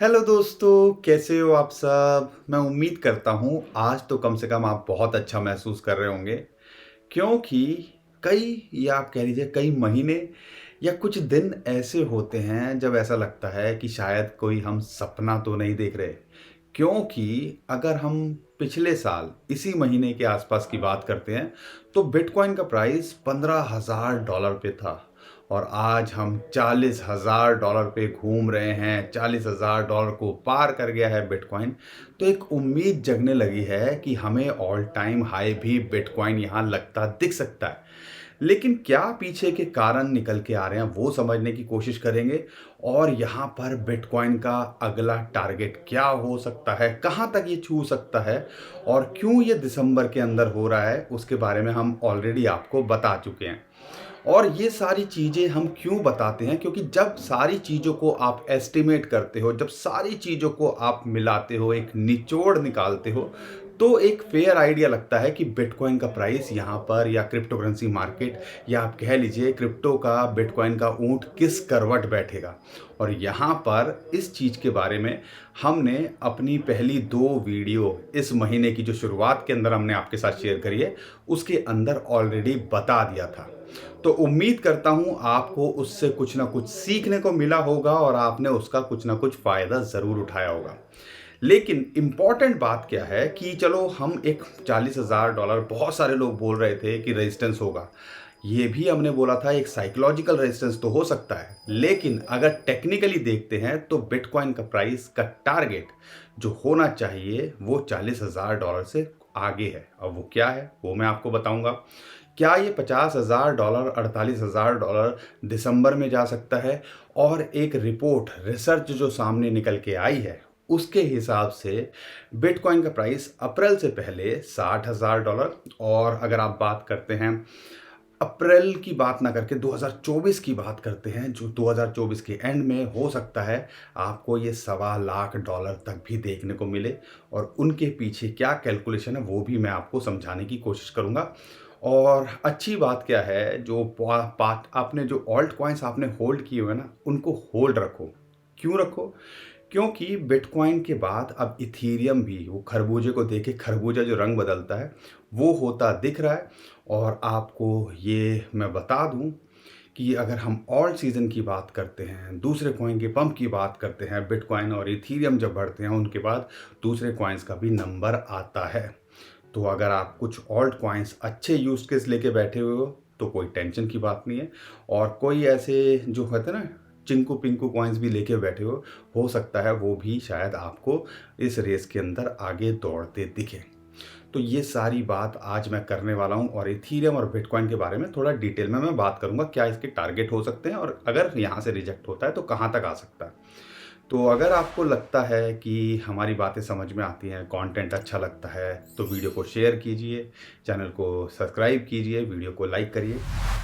Hello दोस्तों, कैसे हो आप सब। मैं उम्मीद करता हूँ आज तो कम से कम आप बहुत अच्छा महसूस कर रहे होंगे, क्योंकि कई या आप कह लीजिए कई महीने या कुछ दिन ऐसे होते हैं जब ऐसा लगता है कि शायद कोई हम सपना तो नहीं देख रहे। क्योंकि अगर हम पिछले साल इसी महीने के आसपास की बात करते हैं तो बिटकॉइन का प्राइस $15,000 पे था और आज हम $40,000 पे घूम रहे हैं। $40,000 को पार कर गया है बिटकॉइन। तो एक उम्मीद जगने लगी है कि हमें ऑल टाइम हाई भी बिटकॉइन यहाँ लगता दिख सकता है। लेकिन क्या पीछे के कारण निकल के आ रहे हैं वो समझने की कोशिश करेंगे और यहाँ पर बिटकॉइन का अगला टारगेट क्या हो सकता है, कहाँ तक ये छू सकता है और क्यों ये दिसंबर के अंदर हो रहा है उसके बारे में हम ऑलरेडी आपको बता चुके हैं। और ये सारी चीज़ें हम क्यों बताते हैं, क्योंकि जब सारी चीज़ों को आप एस्टिमेट करते हो, जब सारी चीज़ों को आप मिलाते हो, एक निचोड़ निकालते हो, तो एक फेयर आइडिया लगता है कि बिटकॉइन का प्राइस यहाँ पर या क्रिप्टो करेंसी मार्केट या आप कह लीजिए क्रिप्टो का बिटकॉइन का ऊंट किस करवट बैठेगा। और यहाँ पर इस चीज़ के बारे में हमने अपनी पहली 2 वीडियो इस महीने की जो शुरुआत के अंदर हमने आपके साथ शेयर करी है उसके अंदर ऑलरेडी बता दिया था। तो उम्मीद करता हूं आपको उससे कुछ ना कुछ सीखने को मिला होगा और आपने उसका कुछ ना कुछ फायदा जरूर उठाया होगा। लेकिन इंपॉर्टेंट बात क्या है कि चलो हम एक $40,000 बहुत सारे लोग बोल रहे थे कि रेजिस्टेंस होगा। ये भी हमने बोला था एक साइकोलॉजिकल रेजिस्टेंस तो हो सकता है, लेकिन अगर टेक्निकली देखते हैं तो बिटकॉइन का प्राइस का टारगेट जो होना चाहिए वो $40,000 से आगे है। अब वो क्या है वो मैं आपको बताऊंगा। क्या ये $50,000 $48,000 दिसंबर में जा सकता है? और एक रिपोर्ट रिसर्च जो सामने निकल के आई है उसके हिसाब से बिटकॉइन का प्राइस अप्रैल से पहले $60,000 और अगर आप बात करते हैं अप्रैल की बात ना करके 2024 की बात करते हैं, जो 2024 के एंड में हो सकता है आपको ये $1,25,000 तक भी देखने को मिले। और उनके पीछे क्या कैलकुलेशन है वो भी मैं आपको समझाने की कोशिश करूंगा। और अच्छी बात क्या है, जो आपने जो ऑल्ट कॉइन्स आपने होल्ड किए हुए ना उनको होल्ड रखो। क्यों रखो? क्योंकि बिटकॉइन के बाद अब इथीरियम भी वो खरबूजे को देखे खरबूजा जो रंग बदलता है वो होता दिख रहा है। और आपको ये मैं बता दूं कि अगर हम ऑल सीजन की बात करते हैं, दूसरे कॉइन के पंप की बात करते हैं, बिटकॉइन और इथीरियम जब बढ़ते हैं उनके बाद दूसरे कॉइन्स का भी नंबर आता है। तो अगर आप कुछ ऑल्ट कॉइन्स अच्छे यूज केस लेके बैठे हुए हो तो कोई टेंशन की बात नहीं है। और कोई ऐसे जो होते हैं ना चिंकू पिंकू कॉइन्स भी लेके बैठे हो सकता है वो भी शायद आपको इस रेस के अंदर आगे दौड़ते दिखे। तो ये सारी बात आज मैं करने वाला हूँ और इथीरियम और बिटकॉइन के बारे में थोड़ा डिटेल में मैं बात करूंगा, क्या इसके टारगेट हो सकते हैं और अगर यहाँ से रिजेक्ट होता है तो कहाँ तक आ सकता है। तो अगर आपको लगता है कि हमारी बातें समझ में आती हैं, कंटेंट अच्छा लगता है, तो वीडियो को शेयर कीजिए, चैनल को सब्सक्राइब कीजिए, वीडियो को लाइक करिए।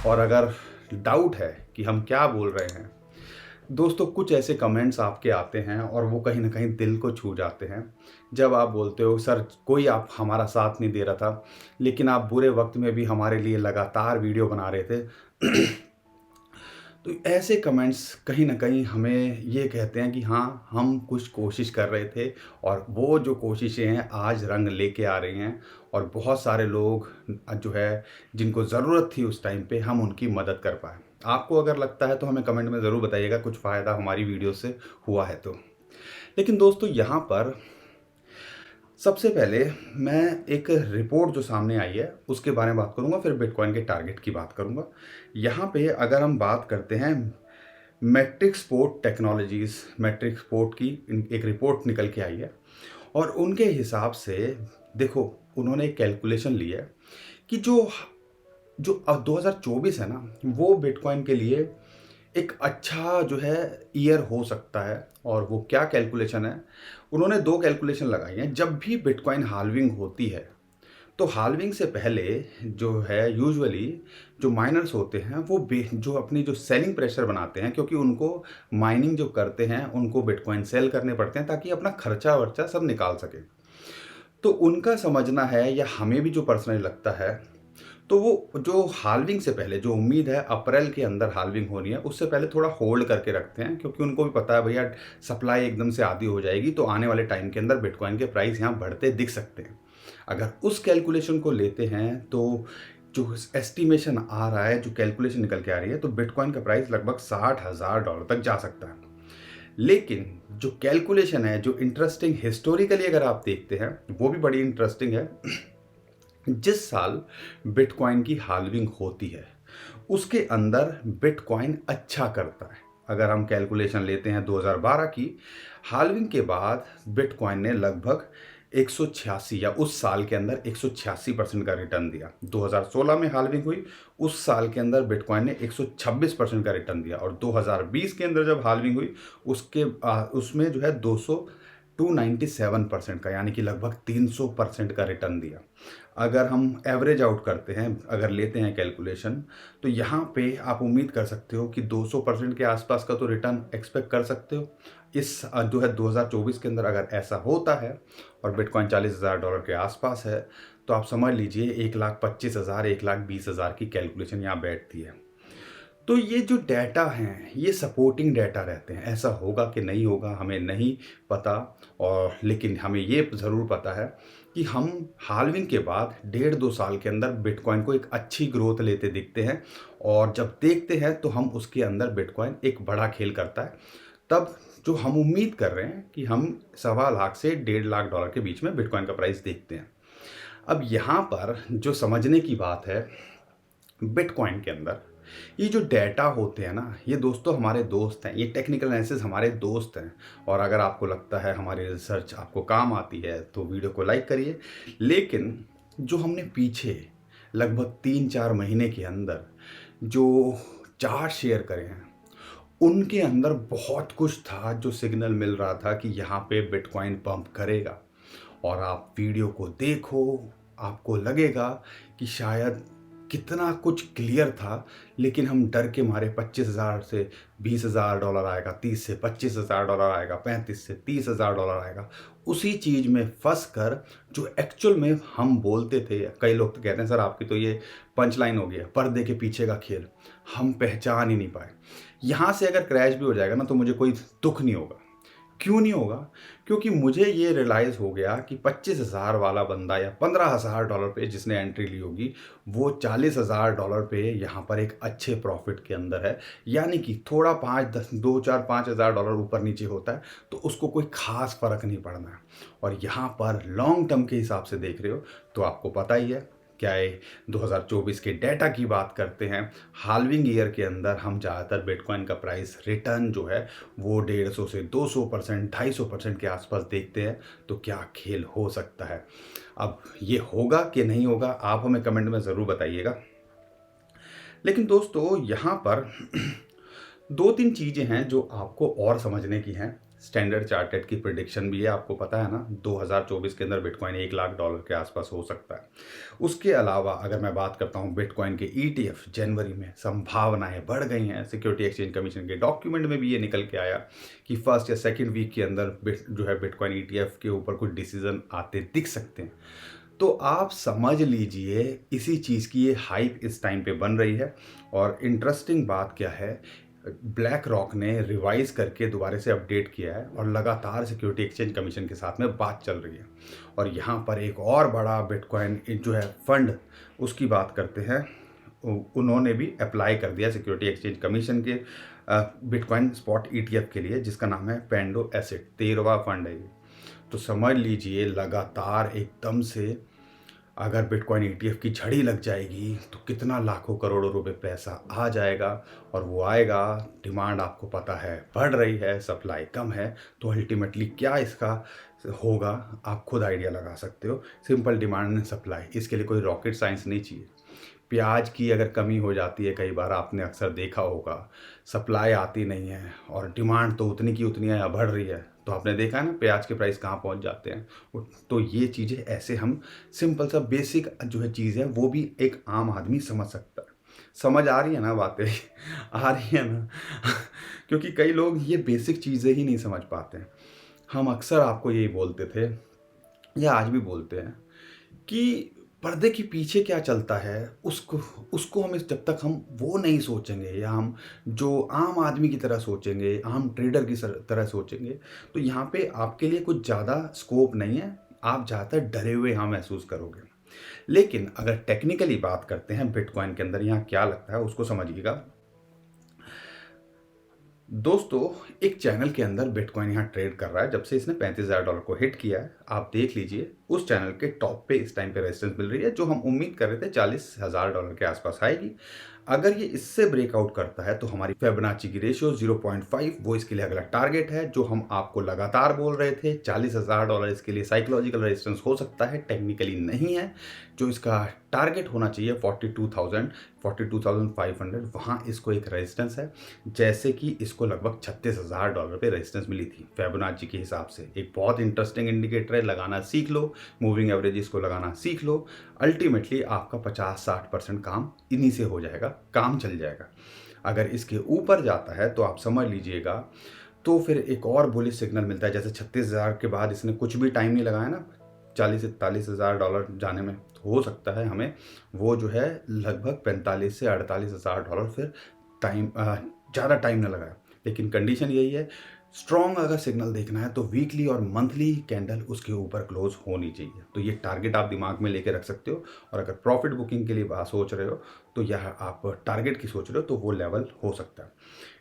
और अगर डाउट है कि हम क्या बोल रहे हैं, दोस्तों कुछ ऐसे कमेंट्स आपके आते हैं और वो कहीं ना कहीं दिल को छू जाते हैं। जब आप बोलते हो सर कोई आप हमारा साथ नहीं दे रहा था लेकिन आप बुरे वक्त में भी हमारे लिए लगातार वीडियो बना रहे थे। तो ऐसे कमेंट्स कहीं न कहीं हमें ये कहते हैं कि हाँ, हम कुछ कोशिश कर रहे थे और वो जो कोशिशें हैं आज रंग लेके आ रही हैं और बहुत सारे लोग जो है जिनको ज़रूरत थी उस टाइम पे हम उनकी मदद कर पाए। आपको अगर लगता है तो हमें कमेंट में ज़रूर बताइएगा कुछ फ़ायदा हमारी वीडियो से हुआ है तो। लेकिन दोस्तों यहाँ पर सबसे पहले मैं एक रिपोर्ट जो सामने आई है उसके बारे में बात करूंगा, फिर बिटकॉइन के टारगेट की बात करूंगा। यहाँ पे अगर हम बात करते हैं matrix port technologies, matrix port की एक रिपोर्ट निकल के आई है और उनके हिसाब से देखो उन्होंने एक कैलकुलेशन ली है कि जो जो अब 2024 है ना वो बिटकॉइन के लिए एक अच्छा जो है ईयर हो सकता है। और वो क्या कैलकुलेशन है, उन्होंने 2 कैलकुलेशन लगाई हैं। जब भी बिटकॉइन हाल्विंग होती है तो हाल्विंग से पहले जो है यूजुअली जो माइनर्स होते हैं वो जो अपनी जो सेलिंग प्रेशर बनाते हैं, क्योंकि उनको माइनिंग जो करते हैं उनको बिटकॉइन सेल करने पड़ते हैं ताकि अपना खर्चा वर्चा सब निकाल सके। तो उनका समझना है या हमें भी जो पर्सनली लगता है तो वो जो हाल्विंग से पहले जो उम्मीद है अप्रैल के अंदर हाल्विंग होनी है, उससे पहले थोड़ा होल्ड करके रखते हैं, क्योंकि उनको भी पता है भैया सप्लाई एकदम से आधी हो जाएगी तो आने वाले टाइम के अंदर बिटकॉइन के प्राइस यहाँ बढ़ते दिख सकते हैं। अगर उस कैलकुलेशन को लेते हैं तो जो एस्टिमेशन आ रहा है, जो कैलकुलेशन निकल के आ रही है, तो बिटकॉइन का प्राइस लगभग $60,000 तक जा सकता है। लेकिन जो कैलकुलेशन है, जो इंटरेस्टिंग हिस्टोरिकली अगर आप देखते हैं, वो भी बड़ी इंटरेस्टिंग है। जिस साल बिटकॉइन की हाल्विंग होती है, उसके अंदर बिटकॉइन अच्छा करता है। अगर हम कैलकुलेशन लेते हैं 2012 की, हाल्विंग के बाद बिटकॉइन ने लगभग 186 या उस साल के अंदर 186% का रिटर्न दिया। 2016 में हाल्विंग हुई, उस साल के अंदर बिटकॉइन ने 126% का रिटर्न दिया, और 2020 के अंदर जब हाल्विंग हुई, उसमें जो है 297% का, यानी कि लगभग 300% का रिटर्न दिया। अगर हम एवरेज आउट करते हैं, अगर लेते हैं कैलकुलेशन, तो यहाँ पे आप उम्मीद कर सकते हो कि 200% के आसपास का तो रिटर्न एक्सपेक्ट कर सकते हो। इस जो है 2024 के अंदर अगर ऐसा होता है और बिटकॉइन $40,000 के आसपास है, तो आप समझ लीजिए 1,25,000 1,20,000 की कैलकुलेशन यहाँ बैठती है। तो ये जो डेटा हैं, ये सपोर्टिंग डेटा रहते हैं। ऐसा होगा कि नहीं होगा हमें नहीं पता, और लेकिन हमें ये ज़रूर पता है कि हम हाल्विंग के बाद 1.5-2 साल के अंदर बिटकॉइन को एक अच्छी ग्रोथ लेते दिखते हैं, और जब देखते हैं तो हम उसके अंदर बिटकॉइन एक बड़ा खेल करता है। तब जो हम उम्मीद कर रहे हैं कि हम $1.25 से $1.5 लाख के बीच में बिटकॉइन का प्राइस देखते हैं। अब यहाँ पर जो समझने की बात है, बिटकॉइन के अंदर ये जो डेटा होते हैं ना, ये दोस्तों हमारे दोस्त हैं, ये टेक्निकल एनालिसिस हमारे दोस्त हैं। और अगर आपको लगता है हमारी रिसर्च आपको काम आती है तो वीडियो को लाइक करिए। लेकिन जो हमने पीछे लगभग 3-4 महीने के अंदर जो चार्ट शेयर करे हैं, उनके अंदर बहुत कुछ था जो सिग्नल मिल रहा था कि यहाँ पे बिटकॉइन पंप करेगा। और आप वीडियो को देखो, आपको लगेगा कि शायद कितना कुछ क्लियर था, लेकिन हम डर के मारे 25,000 से $20,000 आएगा, 30 से $25,000 आएगा, 35 से $30,000 आएगा, उसी चीज़ में फंस कर जो एक्चुअल में हम बोलते थे। कई लोग तो कहते हैं सर आपकी तो ये पंच लाइन हो गया, पर्दे के पीछे का खेल, हम पहचान ही नहीं पाए। यहाँ से अगर क्रैश भी हो जाएगा ना, तो मुझे कोई दुख नहीं होगा। क्यों नहीं होगा? क्योंकि मुझे ये रियलाइज़ हो गया कि 25,000 वाला बंदा या $15,000 पे जिसने एंट्री ली होगी, वो $40,000 पे यहाँ पर एक अच्छे प्रॉफिट के अंदर है। यानी कि थोड़ा 5-10 2-4 $5,000 ऊपर नीचे होता है, तो उसको कोई ख़ास फ़र्क नहीं पड़ना है। और यहाँ पर लॉन्ग टर्म के हिसाब से देख रहे हो, तो आपको पता ही है क्या है। 2024 के डेटा की बात करते हैं, हाल्विंग ईयर के अंदर हम ज़्यादातर बिटकॉइन का प्राइस रिटर्न जो है वो 150 से 200%, 250% के आसपास देखते हैं। तो क्या खेल हो सकता है? अब ये होगा कि नहीं होगा, आप हमें कमेंट में ज़रूर बताइएगा। लेकिन दोस्तों यहाँ पर 2-3 चीज़ें हैं जो आपको और समझने की हैं। स्टैंडर्ड चार्टर्ड की प्रेडिक्शन भी है, आपको पता है ना, 2024 के अंदर बिटकॉइन $1 लाख के आसपास हो सकता है। उसके अलावा अगर मैं बात करता हूँ बिटकॉइन के ETF, जनवरी में संभावनाएं बढ़ गई हैं। सिक्योरिटी एक्सचेंज कमीशन के डॉक्यूमेंट में भी ये निकल के आया कि फर्स्ट या सेकेंड वीक के अंदर जो है बिटकॉइन ETF के ऊपर कुछ डिसीजन आते दिख सकते हैं। तो आप समझ लीजिए इसी चीज़ की ये हाइप इस टाइम पे बन रही है। और इंटरेस्टिंग बात क्या है, ब्लैक रॉक ने रिवाइज करके दोबारा से अपडेट किया है, और लगातार सिक्योरिटी एक्सचेंज कमीशन के साथ में बात चल रही है। और यहाँ पर एक और बड़ा बिटकॉइन जो है फंड, उसकी बात करते हैं, उन्होंने भी अप्लाई कर दिया सिक्योरिटी एक्सचेंज कमीशन के बिटकॉइन स्पॉट ETF के लिए, जिसका नाम है पेंडो एसेट। 13वां फंड है ये। तो समझ लीजिए लगातार एकदम से अगर बिटकॉइन ETF की झड़ी लग जाएगी तो कितना लाखों करोड़ों रुपए पैसा आ जाएगा। और वो आएगा, डिमांड आपको पता है बढ़ रही है, सप्लाई कम है, तो अल्टीमेटली क्या इसका होगा आप खुद आइडिया लगा सकते हो। सिंपल डिमांड एंड सप्लाई, इसके लिए कोई रॉकेट साइंस नहीं चाहिए। प्याज की अगर कमी हो जाती है, कई बार आपने अक्सर देखा होगा, सप्लाई आती नहीं है और डिमांड तो उतनी की उतनी है या बढ़ रही है, तो आपने देखा है ना प्याज के प्राइस कहाँ पहुँच जाते हैं। तो ये चीज़ें ऐसे हम सिंपल सा बेसिक जो है चीज़ है, वो भी एक आम आदमी समझ सकता है। समझ आ रही है ना बातें? आ रही है ना? क्योंकि कई लोग ये बेसिक चीज़ें ही नहीं समझ पाते हैं। हम अक्सर आपको यही बोलते थे या आज भी बोलते हैं कि पर्दे के पीछे क्या चलता है उसको उसको हम जब तक हम वो नहीं सोचेंगे या हम जो आम आदमी की तरह सोचेंगे, आम ट्रेडर की तरह सोचेंगे, तो यहाँ पे आपके लिए कुछ ज़्यादा स्कोप नहीं है। आप ज़्यादातर डरे हुए यहाँ महसूस करोगे। लेकिन अगर टेक्निकली बात करते हैं बिटकॉइन के अंदर यहाँ क्या लगता है उसको समझिएगा। दोस्तों, एक चैनल के अंदर बिटकॉइन यहाँ ट्रेड कर रहा है जब से इसने $35,000 को हिट किया है। आप देख लीजिए उस चैनल के टॉप पे इस टाइम पे रेजिस्टेंस मिल रही है, जो हम उम्मीद कर रहे थे $40,000 के आसपास आएगी। अगर ये इससे ब्रेकआउट करता है तो हमारी फिबोनाची की रेशियो 0.5 वो इसके लिए अगला टारगेट है, जो हम आपको लगातार बोल रहे थे। $40,000 इसके लिए साइकोलॉजिकल रेजिस्टेंस हो सकता है, टेक्निकली नहीं है। जो इसका टारगेट होना चाहिए 42,000 42,500, वहाँ इसको एक रेजिस्टेंस है। जैसे कि इसको लगभग $36,000 पे रेजिस्टेंस मिली थी फिबोनाची के हिसाब से। एक बहुत इंटरेस्टिंग इंडिकेटर है, लगाना सीख लो, मूविंग एवरेज इसको लगाना सीख लो। अल्टीमेटली आपका 50-60% काम इन्हीं से हो जाएगा, काम चल जाएगा। अगर इसके ऊपर जाता है तो आप समझ लीजिएगा, तो फिर एक और बुलिश सिग्नल मिलता है। जैसे 36,000 के बाद इसने कुछ भी टाइम नहीं लगाया ना $40,000-41,000 जाने में, तो हो सकता है हमें वो जो है लगभग $45,000 से $48,000 फिर टाइम ज़्यादा टाइम न लगाए। लेकिन कंडीशन यही है, स्ट्रॉन्ग अगर सिग्नल देखना है तो वीकली और मंथली कैंडल उसके ऊपर क्लोज होनी चाहिए। तो ये टारगेट आप दिमाग में लेके रख सकते हो। और अगर प्रॉफिट बुकिंग के लिए बात सोच रहे हो तो यह आप टारगेट की सोच रहे हो तो वो लेवल हो सकता है।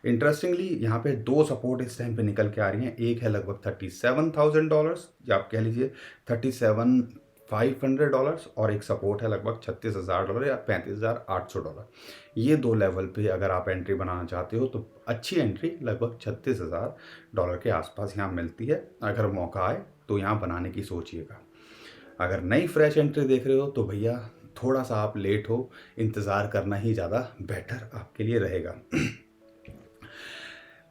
इंटरेस्टिंगली यहाँ पे दो सपोर्ट इस टाइम पे निकल के आ रही हैं। एक है लगभग $37,000 या आप कह लीजिए $37,500, और एक सपोर्ट है लगभग $36,000 या $35,800। ये दो लेवल पे अगर आप एंट्री बनाना चाहते हो तो अच्छी एंट्री लगभग $36,000 के आसपास यहाँ मिलती है। अगर मौका आए तो यहाँ बनाने की सोचिएगा। अगर नई फ्रेश एंट्री देख रहे हो तो भैया थोड़ा सा आप लेट हो, इंतज़ार करना ही ज़्यादा बेटर आपके लिए रहेगा।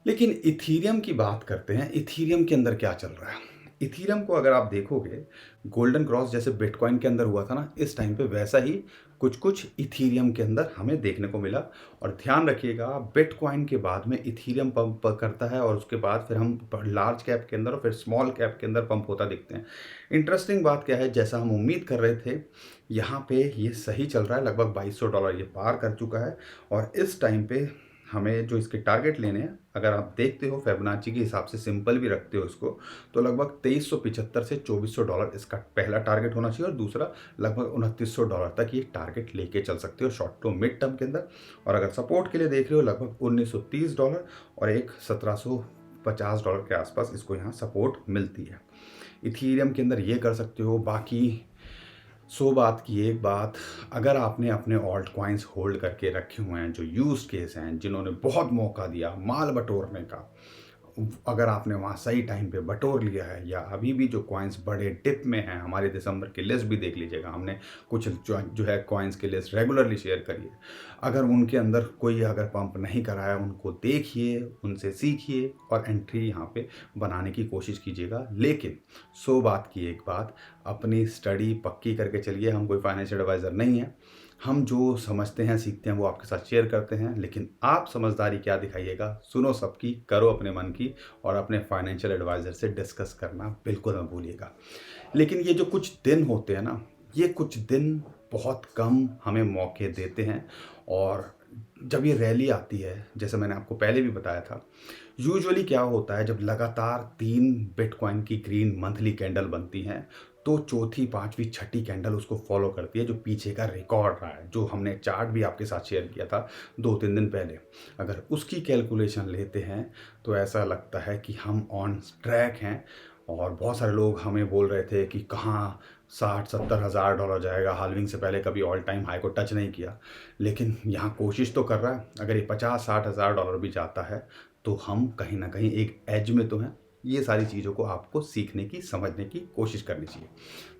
लेकिन इथीरियम की बात करते हैं। इथीरियम के अंदर क्या चल रहा है? इथीरियम को अगर आप देखोगे, गोल्डन क्रॉस जैसे बिटकॉइन के अंदर हुआ था ना, इस टाइम पे वैसा ही कुछ कुछ इथीरियम के अंदर हमें देखने को मिला। और ध्यान रखिएगा, बिटकॉइन के बाद में इथीरियम पंप करता है और उसके बाद फिर हम लार्ज कैप के अंदर और फिर स्मॉल कैप के अंदर पंप होता दिखते हैं। इंटरेस्टिंग बात क्या है, जैसा हम उम्मीद कर रहे थे, यहाँ पे ये सही चल रहा है। लगभग $2,200 ये पार कर चुका है। और इस टाइम पे हमें जो इसके टारगेट लेने हैं, अगर आप देखते हो फिबोनाची के हिसाब से सिंपल भी रखते हो इसको, तो लगभग $2,375 से $2,400 इसका पहला टारगेट होना चाहिए, और दूसरा लगभग $2,900 तक ये टारगेट लेके चल सकते हो शॉर्ट टू मिड टर्म के अंदर। और अगर सपोर्ट के लिए देख रहे हो, लगभग $1,930 और एक $1,750 के आसपास इसको यहाँ सपोर्ट मिलती है। इथीरियम के अंदर ये कर सकते हो। बाकी 100 बात की एक बात, अगर आपने अपने ऑल्ट कॉइन्स होल्ड करके रखे हुए हैं, जो यूज केस हैं, जिन्होंने बहुत मौका दिया माल बटोरने का, अगर आपने वहाँ सही टाइम पे बटोर लिया है, या अभी भी जो कॉइन्स बड़े डिप में हैं, हमारे दिसंबर की लिस्ट भी देख लीजिएगा, हमने कुछ जो है कॉइन्स की लिस्ट रेगुलरली शेयर करी है। अगर उनके अंदर कोई अगर पंप नहीं करा है, उनको देखिए, उनसे सीखिए और एंट्री यहाँ पे बनाने की कोशिश कीजिएगा। लेकिन 100 बात की एक बात, अपनी स्टडी पक्की करके चलिए। हम कोई फाइनेंशियल एडवाइज़र नहीं है, हम जो समझते हैं सीखते हैं वो आपके साथ शेयर करते हैं। लेकिन आप समझदारी क्या दिखाइएगा, सुनो सबकी, करो अपने मन की, और अपने फाइनेंशियल एडवाइज़र से डिस्कस करना बिल्कुल मत भूलिएगा। लेकिन ये जो कुछ दिन होते हैं ना, ये कुछ दिन बहुत कम हमें मौके देते हैं। और जब ये रैली आती है, जैसे मैंने आपको पहले भी बताया था, यूजुअली क्या होता है, जब लगातार 3 बिटकॉइन की ग्रीन मंथली कैंडल बनती हैं, तो चौथी, पांचवी, छठी कैंडल उसको फॉलो करती है, जो पीछे का रिकॉर्ड रहा है, जो हमने चार्ट भी आपके साथ शेयर किया था 2-3 दिन पहले। अगर उसकी कैलकुलेशन लेते हैं तो ऐसा लगता है कि हम ऑन ट्रैक हैं। और बहुत सारे लोग हमें बोल रहे थे कि कहाँ $60-70 हज़ार जाएगा, हाल्विंग से पहले कभी ऑल टाइम हाई को टच नहीं किया। लेकिन यहाँ कोशिश तो कर रहा है। अगर ये $50-60 हज़ार भी जाता है तो हम कहीं ना कहीं एक एज में तो हैं। ये सारी चीज़ों को आपको सीखने की, समझने की कोशिश करनी चाहिए।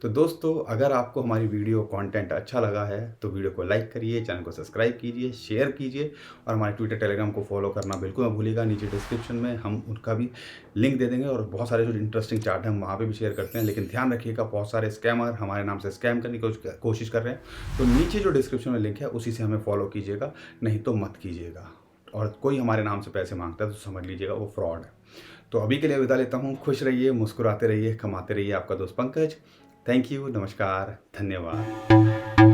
तो दोस्तों, अगर आपको हमारी वीडियो कंटेंट अच्छा लगा है तो वीडियो को लाइक करिए, चैनल को सब्सक्राइब कीजिए, शेयर कीजिए, और हमारे ट्विटर, टेलीग्राम को फॉलो करना बिल्कुल मत भूलिएगा। नीचे डिस्क्रिप्शन में हम उनका भी लिंक दे देंगे, और बहुत सारे जो इंटरेस्टिंग चार्ट हैं हम वहाँ पर भी शेयर करते हैं। लेकिन ध्यान रखिएगा, बहुत सारे स्कैमर हमारे नाम से स्कैम करने की कोशिश कर रहे हैं। तो नीचे जो डिस्क्रिप्शन में लिंक है उसी से हमें फॉलो कीजिएगा, नहीं तो मत कीजिएगा। और कोई हमारे नाम से पैसे मांगता है तो समझ लीजिएगा वो फ्रॉड है। तो अभी के लिए विदा लेता हूँ। खुश रहिए, मुस्कुराते रहिए, कमाते रहिए। आपका दोस्त पंकज। थैंक यू, नमस्कार, धन्यवाद।